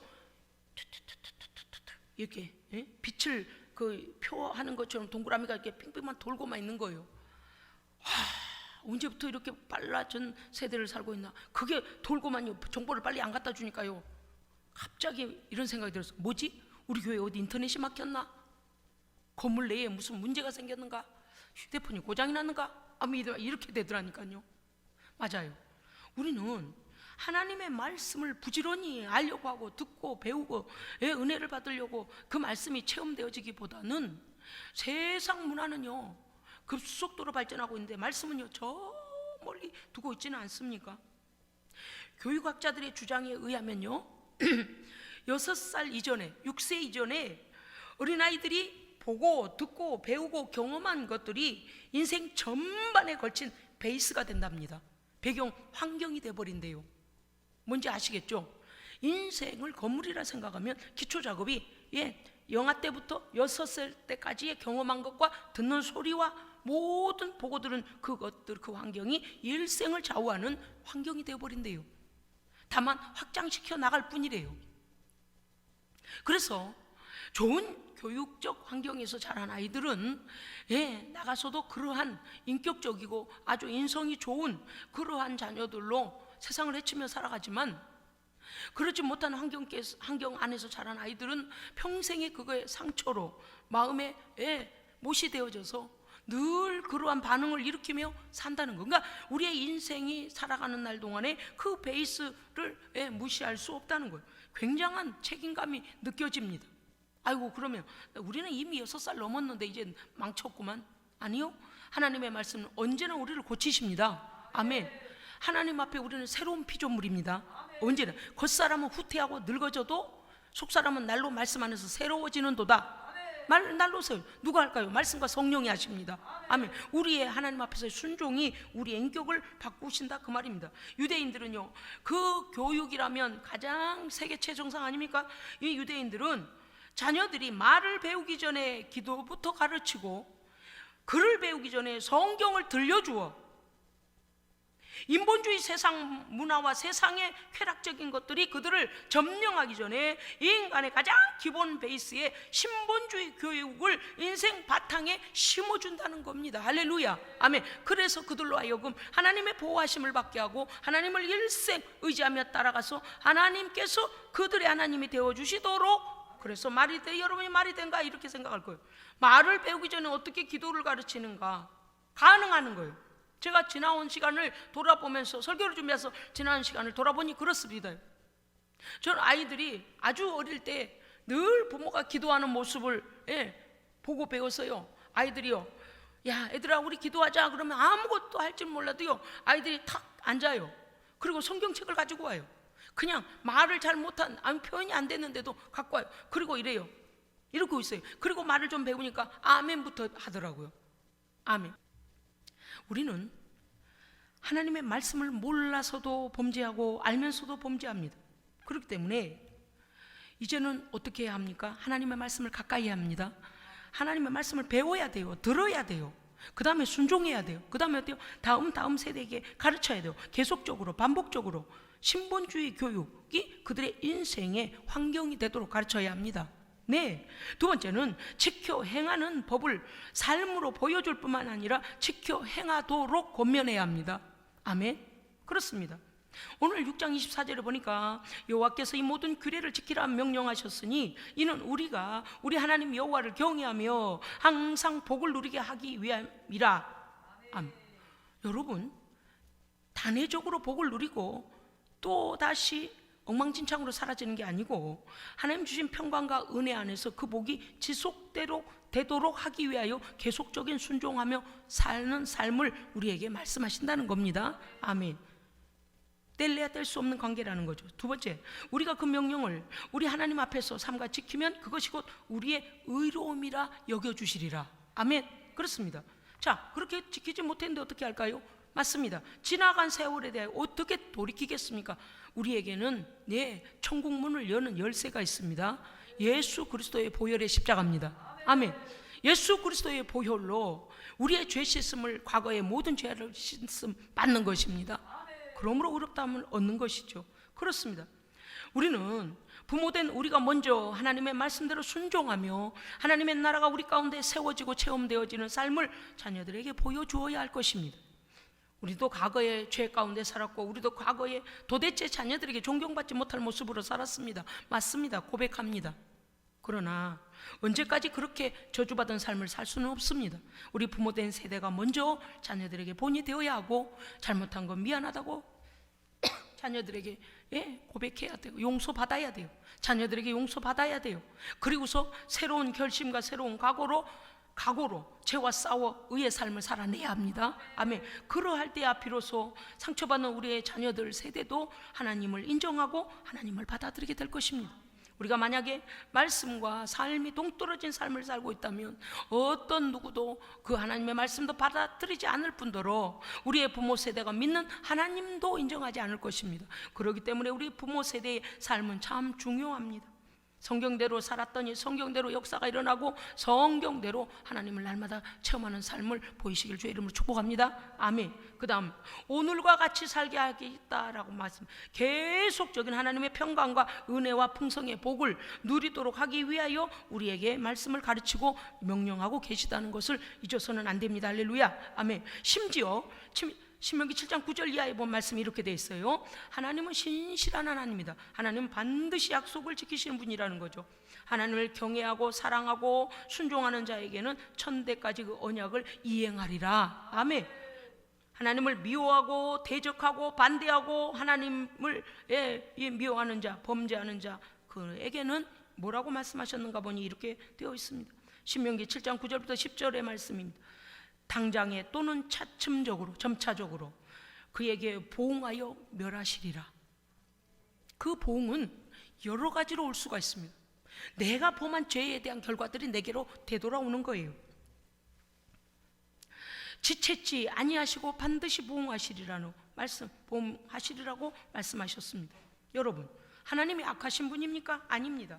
이렇게 빛을 그 표하는 것처럼 동그라미가 이렇게 빙빙만 돌고만 있는 거예요. 언제부터 이렇게 빨라진 세대를 살고 있나? 그게 돌고만 정보를 빨리 안 갖다 주니까요, 갑자기 이런 생각이 들었어요. 뭐지? 우리 교회 어디 인터넷이 막혔나? 건물 내에 무슨 문제가 생겼는가? 휴대폰이 고장이 났는가? 이렇게 되더라니까요. 맞아요. 우리는 하나님의 말씀을 부지런히 알려고 하고 듣고 배우고 은혜를 받으려고 그 말씀이 체험되어지기보다는 세상 문화는요 급속도로 발전하고 있는데 말씀은요 저 멀리 두고 있지는 않습니까? 교육학자들의 주장에 의하면요 6살 이전에, 6세 이전에 어린아이들이 보고 듣고 배우고 경험한 것들이 인생 전반에 걸친 베이스가 된답니다. 배경 환경이 돼버린대요. 뭔지 아시겠죠? 인생을 건물이라 생각하면 기초작업이 영아 때부터 6살 때까지의 경험한 것과 듣는 소리와 모든 보고 들은 그것들, 그 환경이 일생을 좌우하는 환경이 되어버린대요. 다만 확장시켜 나갈 뿐이래요. 그래서 좋은 교육적 환경에서 자란 아이들은 나가서도 그러한 인격적이고 아주 인성이 좋은 그러한 자녀들로 세상을 헤치며 살아가지만, 그렇지 못한 환경 안에서 자란 아이들은 평생의 그거의 상처로 마음에 못이 되어져서 늘 그러한 반응을 일으키며 산다는 거. 그러니까 우리의 인생이 살아가는 날 동안에 그 베이스를 무시할 수 없다는 거예요. 굉장한 책임감이 느껴집니다. 아이고, 그러면 우리는 이미 6살 넘었는데 이제 망쳤구만. 아니요, 하나님의 말씀은 언제나 우리를 고치십니다. 아멘. 하나님 앞에 우리는 새로운 피조물입니다. 언제나. 겉사람은 후퇴하고 늙어져도 속사람은 날로 말씀 안에서 새로워지는 도다. 날로세요. 누가 할까요? 말씀과 성령이 하십니다. 아멘. 우리의 하나님 앞에서의 순종이 우리의 인격을 바꾸신다, 그 말입니다. 유대인들은요 그 교육이라면 가장 세계 최정상 아닙니까? 이 유대인들은 자녀들이 말을 배우기 전에 기도부터 가르치고, 글을 배우기 전에 성경을 들려주어 인본주의 세상 문화와 세상의 쾌락적인 것들이 그들을 점령하기 전에 인간의 가장 기본 베이스에 신본주의 교육을 인생 바탕에 심어준다는 겁니다. 할렐루야, 아멘. 그래서 그들로 하여금 하나님의 보호하심을 받게 하고 하나님을 일생 의지하며 따라가서 하나님께서 그들의 하나님이 되어주시도록, 그래서 여러분이 말이 된가 이렇게 생각할 거예요. 말을 배우기 전에 어떻게 기도를 가르치는가? 가능하는 거예요. 제가 지나온 시간을 돌아보면서, 설교를 준비해서 지나온 시간을 돌아보니 그렇습니다. 저는 아이들이 아주 어릴 때 늘 부모가 기도하는 모습을 보고 배웠어요. 아이들이요, 야 애들아 우리 기도하자 그러면 아무것도 할 줄 몰라도요 아이들이 탁 앉아요. 그리고 성경책을 가지고 와요. 그냥 말을 잘 못한, 표현이 안 됐는데도 갖고 와요. 그리고 이래요. 이러고 있어요. 그리고 말을 좀 배우니까 아멘부터 하더라고요. 아멘. 우리는 하나님의 말씀을 몰라서도 범죄하고 알면서도 범죄합니다. 그렇기 때문에 이제는 어떻게 해야 합니까? 하나님의 말씀을 가까이 해야 합니다. 하나님의 말씀을 배워야 돼요. 들어야 돼요. 그 다음에 순종해야 돼요. 그 다음에 어때요? 다음 세대에게 가르쳐야 돼요. 계속적으로, 반복적으로 신본주의 교육이 그들의 인생의 환경이 되도록 가르쳐야 합니다. 네. 두 번째는 지켜 행하는 법을 삶으로 보여줄 뿐만 아니라 지켜 행하도록 권면해야 합니다. 아멘. 그렇습니다. 오늘 6장 24절에 보니까 여호와께서 이 모든 규례를 지키라 명령하셨으니 이는 우리가 우리 하나님 여호와를 경외하며 항상 복을 누리게 하기 위함이라. 아멘. 여러분, 단회적으로 복을 누리고 또 다시 엉망진창으로 사라지는 게 아니고 하나님 주신 평강과 은혜 안에서 그 복이 지속대로 되도록 하기 위하여 계속적인 순종하며 사는 삶을 우리에게 말씀하신다는 겁니다. 아멘. 뗄래야 뗄 수 없는 관계라는 거죠. 두 번째, 우리가 그 명령을 우리 하나님 앞에서 삼가 지키면 그것이 곧 우리의 의로움이라 여겨주시리라. 아멘. 그렇습니다. 자, 그렇게 지키지 못했는데 어떻게 할까요? 맞습니다. 지나간 세월에 대해 어떻게 돌이키겠습니까? 우리에게는 천국 문을 여는 열쇠가 있습니다. 예수 그리스도의 보혈의 십자가입니다. 아멘. 예수 그리스도의 보혈로 우리의 죄 씻음을, 과거의 모든 죄를 씻음 받는 것입니다. 그러므로 의롭다함을 얻는 것이죠. 그렇습니다. 우리는 부모된 우리가 먼저 하나님의 말씀대로 순종하며 하나님의 나라가 우리 가운데 세워지고 체험되어지는 삶을 자녀들에게 보여주어야 할 것입니다. 우리도 과거의 죄 가운데 살았고, 우리도 과거에 도대체 자녀들에게 존경받지 못할 모습으로 살았습니다. 맞습니다. 고백합니다. 그러나 언제까지 그렇게 저주받은 삶을 살 수는 없습니다. 우리 부모된 세대가 먼저 자녀들에게 본이 되어야 하고, 잘못한 건 미안하다고 자녀들에게 고백해야 돼요. 용서받아야 돼요. 자녀들에게 용서받아야 돼요. 그리고서 새로운 결심과 새로운 각오로 죄와 싸워 의의 삶을 살아내야 합니다. 아멘. 그러할 때야 비로소 상처받는 우리의 자녀들 세대도 하나님을 인정하고 하나님을 받아들이게 될 것입니다. 우리가 만약에 말씀과 삶이 동떨어진 삶을 살고 있다면 어떤 누구도 그 하나님의 말씀도 받아들이지 않을 뿐더러 우리의 부모 세대가 믿는 하나님도 인정하지 않을 것입니다. 그렇기 때문에 우리 부모 세대의 삶은 참 중요합니다. 성경대로 살았더니 성경대로 역사가 일어나고 성경대로 하나님을 날마다 체험하는 삶을 보이시길 주의 이름으로 축복합니다. 아멘. 그 다음, 오늘과 같이 살게 하겠다라고 말씀, 계속적인 하나님의 평강과 은혜와 풍성의 복을 누리도록 하기 위하여 우리에게 말씀을 가르치고 명령하고 계시다는 것을 잊어서는 안 됩니다. 할렐루야. 아멘. 심지어 신명기 7장 9절 이하에 본 말씀이 이렇게 되어 있어요. 하나님은 신실한 하나님이다. 하나님은 반드시 약속을 지키시는 분이라는 거죠. 하나님을 경외하고 사랑하고 순종하는 자에게는 천대까지 그 언약을 이행하리라. 아멘. 하나님을 미워하고 대적하고 반대하고 하나님을 미워하는 자, 범죄하는 자, 그에게는 뭐라고 말씀하셨는가 보니 이렇게 되어 있습니다. 신명기 7장 9절부터 10절의 말씀입니다. 당장에 또는 차츰적으로, 점차적으로 그에게 보응하여 멸하시리라. 그 보응은 여러 가지로 올 수가 있습니다. 내가 범한 죄에 대한 결과들이 내게로 되돌아오는 거예요. 지체치 아니하시고 반드시 보응하시리라는 말씀, 보응하시리라고 말씀하셨습니다. 여러분, 하나님이 악하신 분입니까? 아닙니다.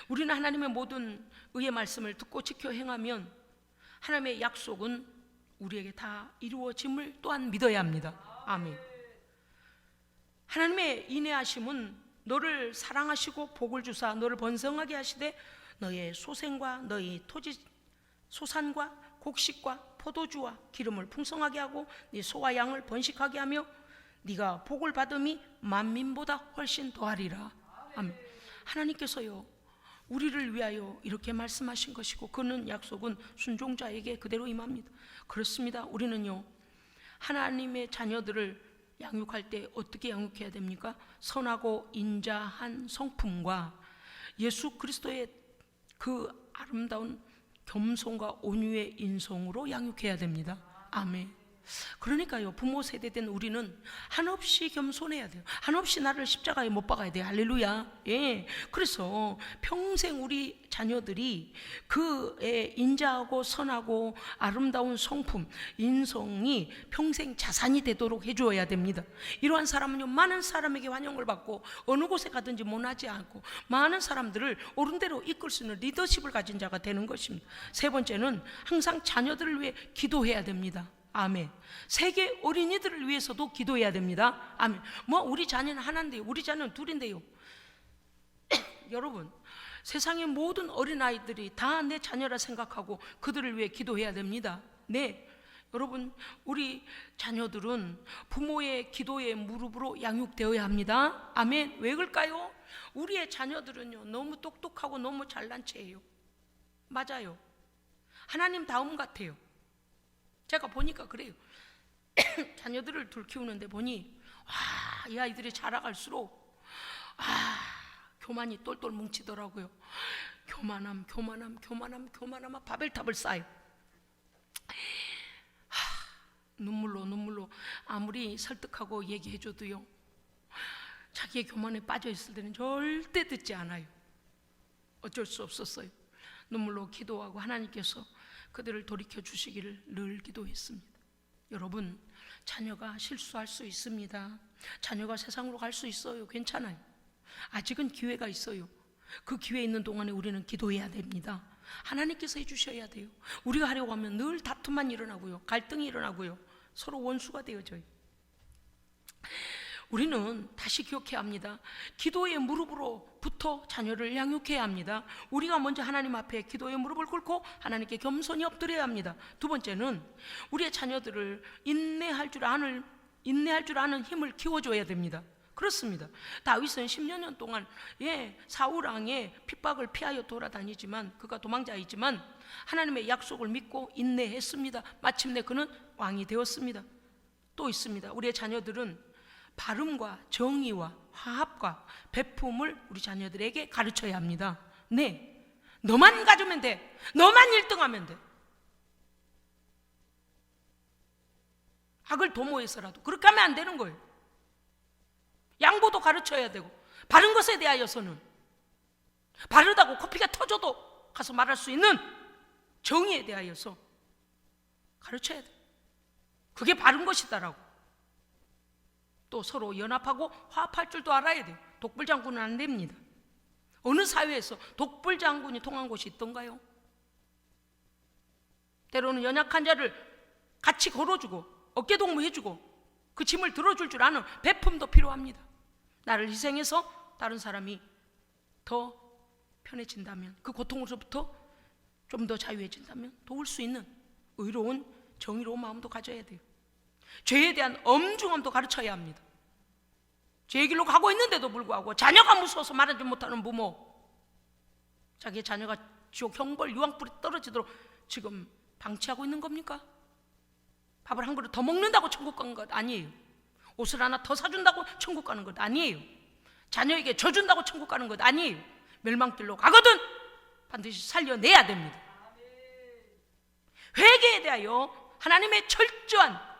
우리는 하나님의 모든 의의 말씀을 듣고 지켜 행하면 하나님의 약속은 우리에게 다 이루어짐을 또한 믿어야 합니다. 아멘. 하나님의 인애하심은 너를 사랑하시고 복을 주사 너를 번성하게 하시되 너의 소생과 너희 토지 소산과 곡식과 포도주와 기름을 풍성하게 하고 네 소와 양을 번식하게 하며 네가 복을 받음이 만민보다 훨씬 더하리라. 아멘. 하나님께서요 우리를 위하여 이렇게 말씀하신 것이고 그는 약속은 순종자에게 그대로 임합니다. 그렇습니다. 우리는요 하나님의 자녀들을 양육할 때 어떻게 양육해야 됩니까? 선하고 인자한 성품과 예수 그리스도의 그 아름다운 겸손과 온유의 인성으로 양육해야 됩니다. 아멘. 그러니까요 부모 세대된 우리는 한없이 겸손해야 돼요. 한없이 나를 십자가에 못 박아야 돼요. 할렐루야. 예. 그래서 평생 우리 자녀들이 그의 인자하고 선하고 아름다운 성품, 인성이 평생 자산이 되도록 해주어야 됩니다. 이러한 사람은요 많은 사람에게 환영을 받고 어느 곳에 가든지 모나지 않고 많은 사람들을 옳은 대로 이끌 수 있는 리더십을 가진 자가 되는 것입니다. 세 번째는 항상 자녀들을 위해 기도해야 됩니다. 아멘. 세계 어린이들을 위해서도 기도해야 됩니다. 아멘. 우리 자녀는 하나인데요, 우리 자녀는 둘인데요. 여러분, 세상의 모든 어린아이들이 다 내 자녀라 생각하고 그들을 위해 기도해야 됩니다. 네, 여러분, 우리 자녀들은 부모의 기도의 무릎으로 양육되어야 합니다. 아멘. 왜 그럴까요? 우리의 자녀들은요 너무 똑똑하고 너무 잘난 체예요. 맞아요. 하나님 다음 같아요. 제가 보니까 그래요. 자녀들을 둘 키우는데 보니 이 아이들이 자라갈수록 교만이 똘똘 뭉치더라고요. 교만함 바벨탑을 쌓아요. 눈물로 아무리 설득하고 얘기해줘도요, 자기의 교만에 빠져 있을 때는 절대 듣지 않아요. 어쩔 수 없었어요. 눈물로 기도하고 하나님께서 그들을 돌이켜 주시기를 늘 기도했습니다. 여러분, 자녀가 실수할 수 있습니다. 자녀가 세상으로 갈 수 있어요. 괜찮아요. 아직은 기회가 있어요. 그 기회 있는 동안에 우리는 기도해야 됩니다. 하나님께서 해주셔야 돼요. 우리가 하려고 하면 늘 다툼만 일어나고요, 갈등이 일어나고요, 서로 원수가 되어져요. 우리는 다시 기억해야 합니다. 기도의 무릎으로부터 자녀를 양육해야 합니다. 우리가 먼저 하나님 앞에 기도의 무릎을 꿇고 하나님께 겸손히 엎드려야 합니다. 두 번째는 우리의 자녀들을 인내할 줄 아는 힘을 키워줘야 됩니다. 그렇습니다. 다윗은 10여 년 동안 사울 왕의 핍박을 피하여 돌아다니지만, 그가 도망자이지만 하나님의 약속을 믿고 인내했습니다. 마침내 그는 왕이 되었습니다. 또 있습니다. 우리의 자녀들은 바름과 정의와 화합과 베품을 우리 자녀들에게 가르쳐야 합니다. 네, 너만 가지면 돼, 너만 1등하면 돼. 악을 도모해서라도 그렇게 하면 안 되는 거예요. 양보도 가르쳐야 되고, 바른 것에 대하여서는 바르다고 코피가 터져도 가서 말할 수 있는 정의에 대하여서 가르쳐야 돼. 그게 바른 것이다라고. 또 서로 연합하고 화합할 줄도 알아야 돼요. 독불장군은 안 됩니다. 어느 사회에서 독불장군이 통한 곳이 있던가요? 때로는 연약한 자를 같이 걸어주고 어깨동무해주고 그 짐을 들어줄 줄 아는 베품도 필요합니다. 나를 희생해서 다른 사람이 더 편해진다면, 그 고통으로부터 좀 더 자유해진다면 도울 수 있는 의로운 정의로운 마음도 가져야 돼요. 죄에 대한 엄중함도 가르쳐야 합니다. 죄의 길로 가고 있는데도 불구하고 자녀가 무서워서 말하지 못하는 부모, 자기의 자녀가 지옥 형벌 유황불에 떨어지도록 지금 방치하고 있는 겁니까? 밥을 한 그릇 더 먹는다고 천국 가는 것 아니에요. 옷을 하나 더 사준다고 천국 가는 것 아니에요. 자녀에게 져준다고 천국 가는 것 아니에요. 멸망길로 가거든 반드시 살려내야 됩니다. 회개에 대하여 하나님의 철저한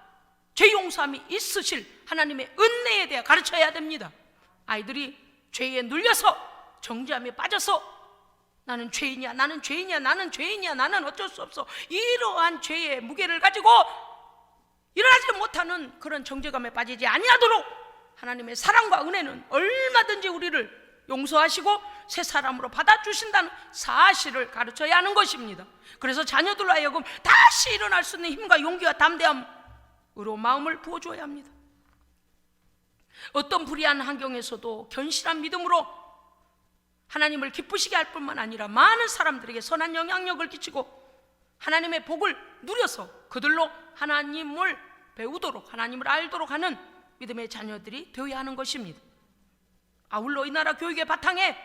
죄 용서함이 있으실 하나님의 은혜에 대해 가르쳐야 됩니다. 아이들이 죄에 눌려서 정죄함에 빠져서 나는 죄인이야, 나는 죄인이야, 나는 죄인이야, 나는 어쩔 수 없어, 이러한 죄의 무게를 가지고 일어나지 못하는 그런 정죄감에 빠지지 아니하도록 하나님의 사랑과 은혜는 얼마든지 우리를 용서하시고 새 사람으로 받아주신다는 사실을 가르쳐야 하는 것입니다. 그래서 자녀들로 하여금 다시 일어날 수 있는 힘과 용기와 담대함으로 마음을 부어줘야 합니다. 어떤 불의한 환경에서도 견실한 믿음으로 하나님을 기쁘시게 할 뿐만 아니라 많은 사람들에게 선한 영향력을 끼치고 하나님의 복을 누려서 그들로 하나님을 배우도록, 하나님을 알도록 하는 믿음의 자녀들이 되어야 하는 것입니다. 아울러 이 나라 교육의 바탕에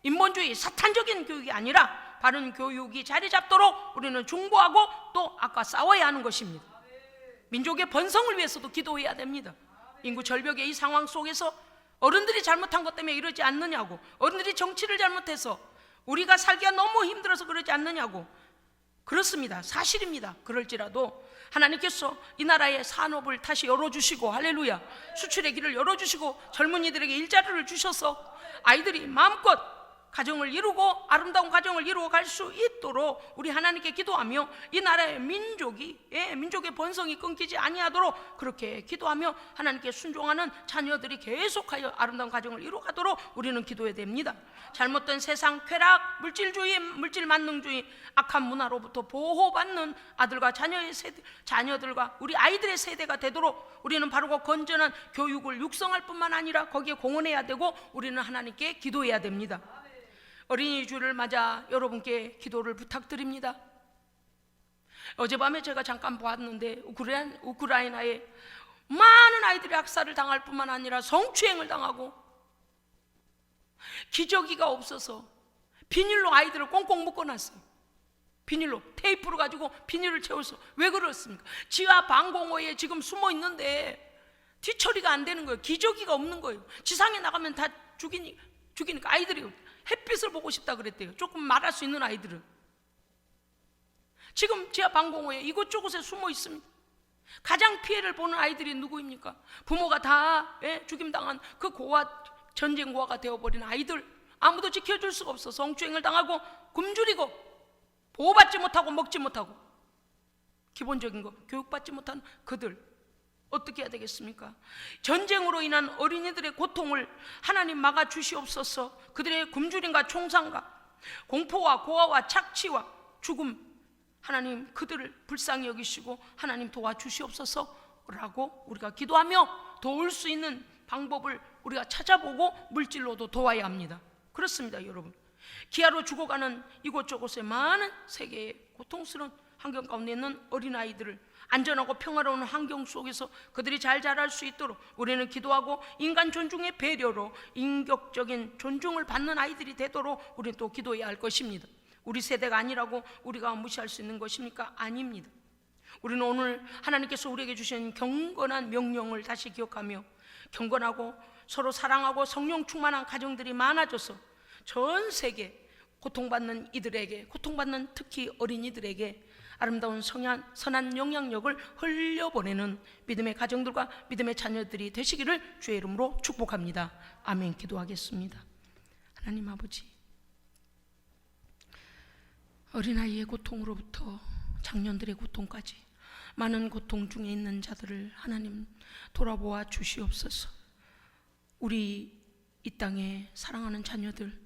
인본주의, 사탄적인 교육이 아니라 바른 교육이 자리 잡도록 우리는 중보하고 또 아까 싸워야 하는 것입니다. 민족의 번성을 위해서도 기도해야 됩니다. 인구 절벽의 이 상황 속에서 어른들이 잘못한 것 때문에 이러지 않느냐고, 어른들이 정치를 잘못해서 우리가 살기가 너무 힘들어서 그러지 않느냐고. 그렇습니다. 사실입니다. 그럴지라도 하나님께서 이 나라의 산업을 다시 열어주시고, 할렐루야, 수출의 길을 열어주시고 젊은이들에게 일자리를 주셔서 아이들이 마음껏 가정을 이루고 아름다운 가정을 이루어 갈 수 있도록 우리 하나님께 기도하며 이 나라의 민족의 번성이 끊기지 아니하도록 그렇게 기도하며 하나님께 순종하는 자녀들이 계속하여 아름다운 가정을 이루어가도록 우리는 기도해야 됩니다. 잘못된 세상 쾌락, 물질주의, 물질 만능주의, 악한 문화로부터 보호받는 아들과 자녀들과 우리 아이들의 세대가 되도록 우리는 바르고 건전한 교육을 육성할 뿐만 아니라 거기에 공헌해야 되고 우리는 하나님께 기도해야 됩니다. 어린이 주를 맞아 여러분께 기도를 부탁드립니다. 어젯밤에 제가 잠깐 보았는데 우크라이나에 많은 아이들이 학살을 당할 뿐만 아니라 성추행을 당하고 기저귀가 없어서 비닐로 아이들을 꽁꽁 묶어놨어요. 비닐로, 테이프로 가지고 비닐을 채워서. 왜 그렇습니까? 지하 방공호에 지금 숨어 있는데 뒤처리가 안 되는 거예요. 기저귀가 없는 거예요. 지상에 나가면 다 죽이니까 아이들이 햇빛을 보고 싶다 그랬대요. 조금 말할 수 있는 아이들은 지금 지하 방공호에 이곳저곳에 숨어 있습니다. 가장 피해를 보는 아이들이 누구입니까? 부모가 다 죽임당한 그 고아, 전쟁 고아가 되어버린 아이들, 아무도 지켜줄 수가 없어. 성추행을 당하고 굶주리고 보호받지 못하고 먹지 못하고 기본적인 거 교육받지 못한 그들, 어떻게 해야 되겠습니까? 전쟁으로 인한 어린이들의 고통을 하나님 막아주시옵소서. 그들의 굶주림과 총상과 공포와 고아와 착취와 죽음, 하나님 그들을 불쌍히 여기시고 하나님 도와주시옵소서라고 우리가 기도하며 도울 수 있는 방법을 우리가 찾아보고 물질로도 도와야 합니다. 그렇습니다, 여러분. 기아로 죽어가는 이곳저곳의 많은 세계의 고통스러운 환경 가운데 있는 어린아이들을 안전하고 평화로운 환경 속에서 그들이 잘 자랄 수 있도록 우리는 기도하고, 인간 존중의 배려로 인격적인 존중을 받는 아이들이 되도록 우리는 또 기도해야 할 것입니다. 우리 세대가 아니라고 우리가 무시할 수 있는 것입니까? 아닙니다. 우리는 오늘 하나님께서 우리에게 주신 경건한 명령을 다시 기억하며 경건하고 서로 사랑하고 성령 충만한 가정들이 많아져서 전 세계 고통받는 이들에게, 고통받는 특히 어린이들에게 아름다운 선한 영향력을 흘려보내는 믿음의 가정들과 믿음의 자녀들이 되시기를 주의 이름으로 축복합니다. 아멘. 기도하겠습니다. 하나님 아버지, 어린아이의 고통으로부터 장년들의 고통까지 많은 고통 중에 있는 자들을 하나님 돌아보아 주시옵소서. 우리 이 땅에 사랑하는 자녀들,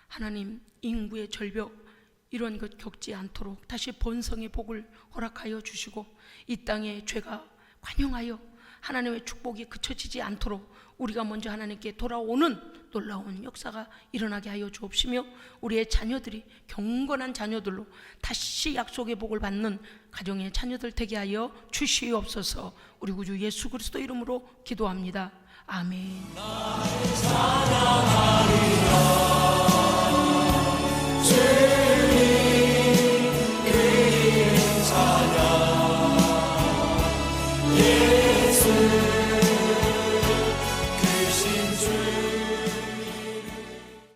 하나님 인구의 절벽 이런 것 겪지 않도록 다시 번성의 복을 허락하여 주시고, 이 땅에 죄가 관영하여 하나님의 축복이 그쳐지지 않도록 우리가 먼저 하나님께 돌아오는 놀라운 역사가 일어나게 하여 주옵시며, 우리의 자녀들이 경건한 자녀들로 다시 약속의 복을 받는 가정의 자녀들 되게 하여 주시옵소서. 우리 구주 예수 그리스도 이름으로 기도합니다. 아멘.